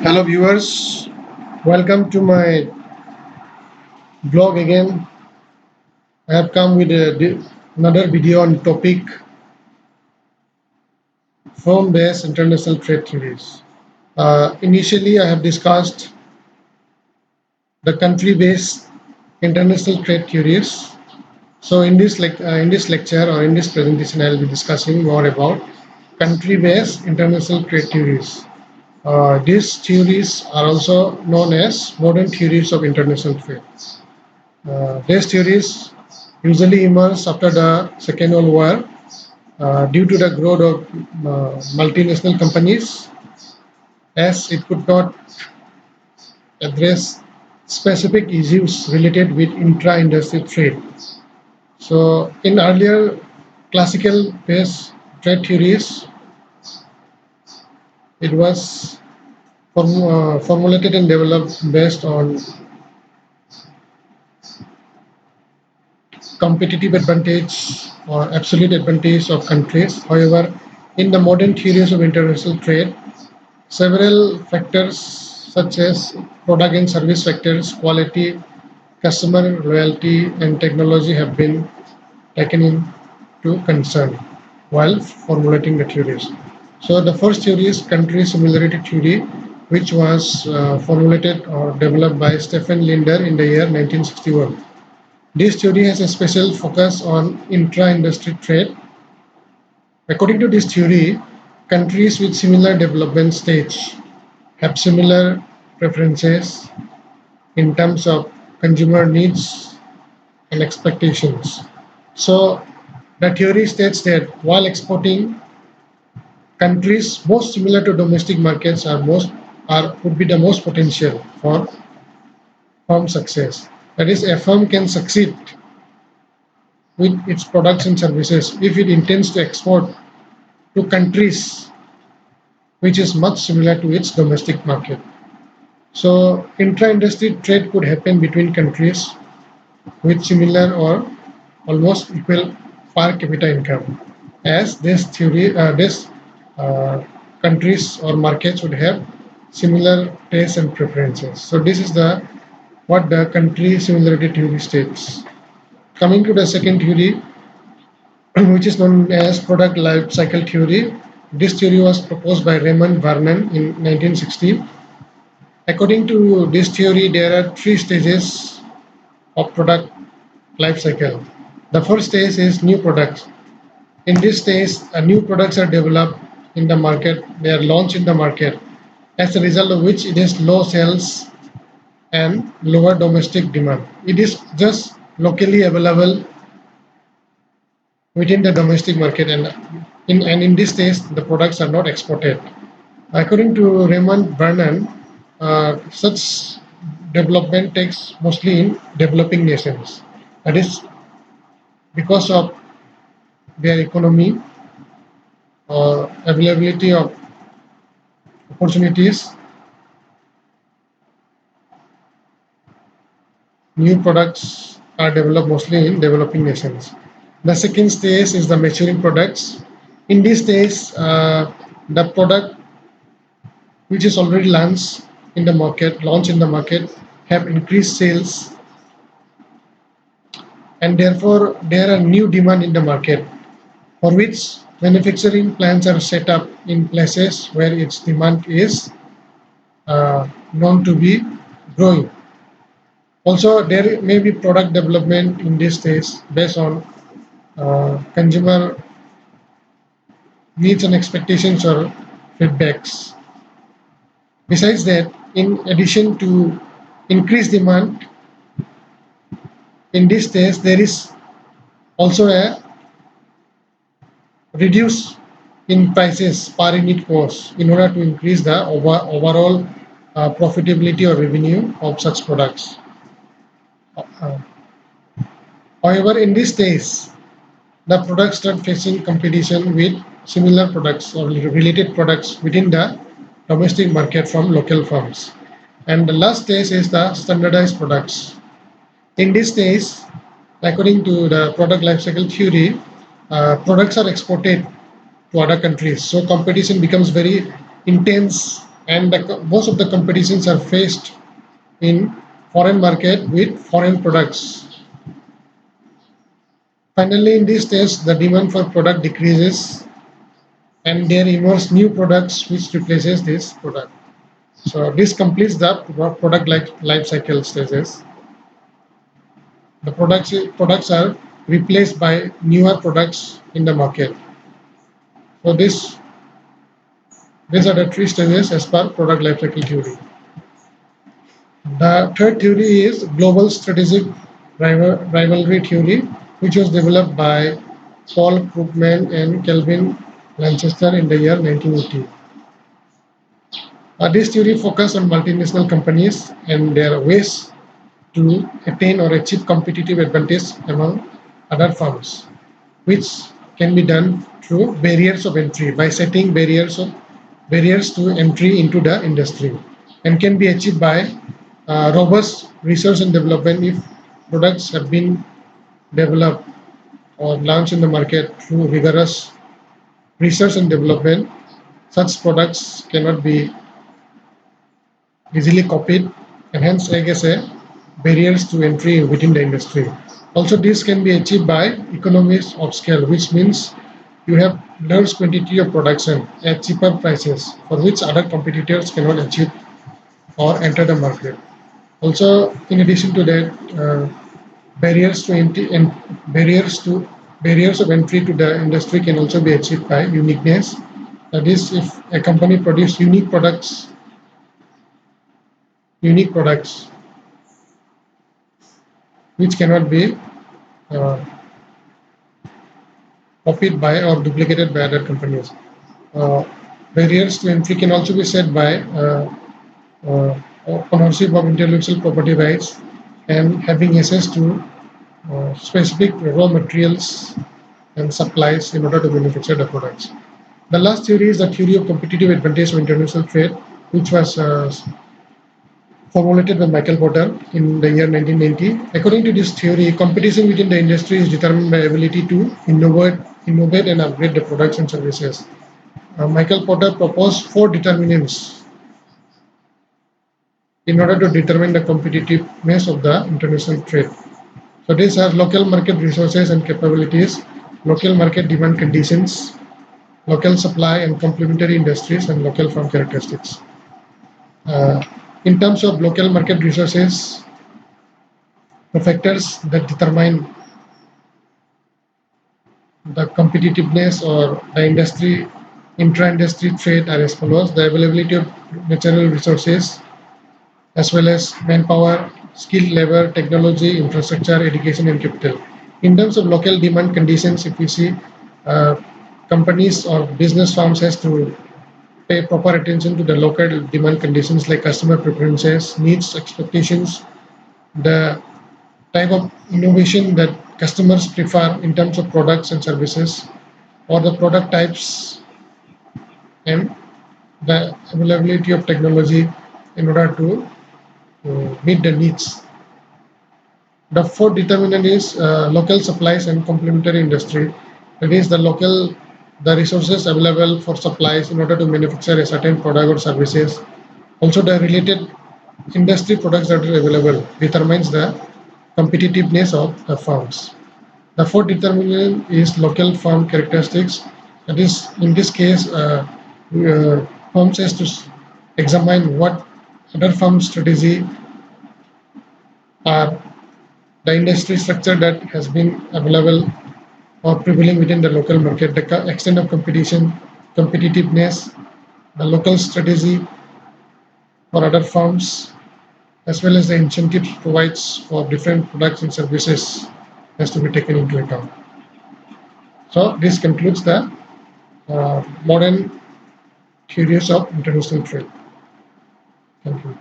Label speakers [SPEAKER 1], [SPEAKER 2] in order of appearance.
[SPEAKER 1] Hello, viewers. Welcome to my blog again. I have come with another video on topic firm-based international trade theories. Initially, I have discussed the country-based international trade theories. So, in this lecture or in this presentation, I will be discussing more about country-based international trade theories. These theories are also known as modern theories of international trade. These theories usually emerged after the Second World War due to the growth of multinational companies, as it could not address specific issues related with intra-industry trade. So, in earlier classical based trade theories, it was formulated and developed based on competitive advantage or absolute advantage of countries. However, in the modern theories of international trade, several factors such as product and service factors, quality, customer loyalty, and technology have been taken into concern while formulating the theories. So the first theory is country similarity theory, which was formulated or developed by Stephen Linder in the year 1961. This theory has a special focus on intra-industry trade. According to this theory, countries with similar development stage have similar preferences in terms of consumer needs and expectations. So the theory states that while exporting, countries most similar to domestic markets are would be the most potential for firm success. That is, a firm can succeed with its products and services if it intends to export to countries which is much similar to its domestic market. So intra-industry trade could happen between countries with similar or almost equal per capita income, as this uh, countries or markets would have similar tastes and preferences. So this is the what the country similarity theory states. Coming to the second theory, which is known as product life cycle theory. This theory was proposed by Raymond Vernon in 1960. According to this theory, there are three stages of product life cycle. The first stage is new products. In this stage, new products are developed in the market, they are launched in the market, as a result of which it has low sales and lower domestic demand. It is just locally available within the domestic market, and in this case the products are not exported. According to Raymond Vernon, such development takes mostly in developing nations. That is because of their economy or availability of opportunities. New products are developed mostly in developing nations. The second stage is the maturing products. In this stage, the product which is already launched in the market, have increased sales, and therefore there are new demand in the market for which manufacturing plants are set up in places where its demand is known to be growing. Also, there may be product development in this stage based on consumer needs and expectations or feedbacks. Besides that, in addition to increased demand, in this stage there is also a reduce in prices per unit cost in order to increase the overall profitability or revenue of such products. Uh, However, in this stage, the products start facing competition with similar products or related products within the domestic market from local firms. And the last stage is the standardized products. In this stage, according to the product lifecycle theory, products are exported to other countries. So competition becomes very intense and most of the competitions are faced in foreign market with foreign products. Finally, in this stage, the demand for product decreases and there emerge new products which replaces this product. So this completes the product life cycle stages. The products are replaced by newer products in the market. So these are the three stages as per product life cycle theory. The third theory is global strategic rivalry theory, which was developed by Paul Krugman and Kelvin Lanchester in the year 1980. This theory focuses on multinational companies and their ways to attain or achieve competitive advantage among other firms, which can be done through barriers of entry by setting barriers to entry into the industry, and can be achieved by robust research and development. If products have been developed or launched in the market through rigorous research and development, such products cannot be easily copied, and hence, I guess, barriers to entry within the industry. Also, this can be achieved by economies of scale, which means you have large quantity of production at cheaper prices for which other competitors cannot achieve or enter the market. Also, in addition to that, barriers to entry and barriers of entry to the industry can also be achieved by uniqueness. That is, if a company produces unique products which cannot be uh, copied by or duplicated by other companies. Uh, Barriers to entry can also be set by uh, ownership of intellectual property rights and having access to specific raw materials and supplies in order to manufacture the products. The last theory is the theory of competitive advantage of international trade, which was formulated by Michael Porter in the year 1990. According to this theory, competition within the industry is determined by ability to innovate and upgrade the products and services. Michael Porter proposed four determinants in order to determine the competitiveness of the international trade. So these are local market resources and capabilities, local market demand conditions, local supply and complementary industries, and local farm characteristics. Uh, in terms of local market resources, the factors that determine the competitiveness or the industry intra-industry trade are as follows: the availability of natural resources, as well as manpower, skilled labor, technology, infrastructure, education, and capital. In terms of local demand conditions, if we see, uh, companies or business firms has to pay proper attention to the local demand conditions like customer preferences, needs, expectations, the type of innovation that customers prefer in terms of products and services, or the product types, and the availability of technology in order to meet the needs. The fourth determinant is local supplies and complementary industry. That is the resources available for supplies in order to manufacture a certain product or services. Also, the related industry products that are available determines the competitiveness of the firms. The fourth determinant is local firm characteristics. That is, in this case, firms has to examine what other firm strategy are the industry structure that has been available or prevailing within the local market, the extent of competition, competitiveness, the local strategy for other firms, as well as the incentives provides for different products and services has to be taken into account. So this concludes the modern theories of international trade. Thank you.